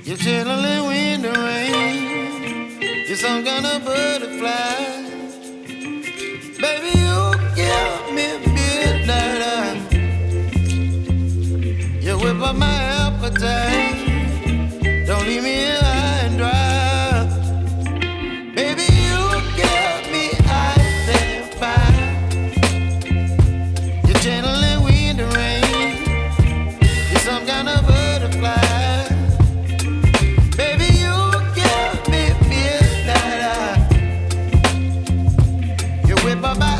You're channeling wind and rain. You're some kind of butterfly. Baby, you give me midnight. You whip up my appetite. Don't leave me here high and dry. Baby, you give me ice and fire. You're channeling wind and rain. You're some kind of butterfly. Baby, you give me midnight. You whip up my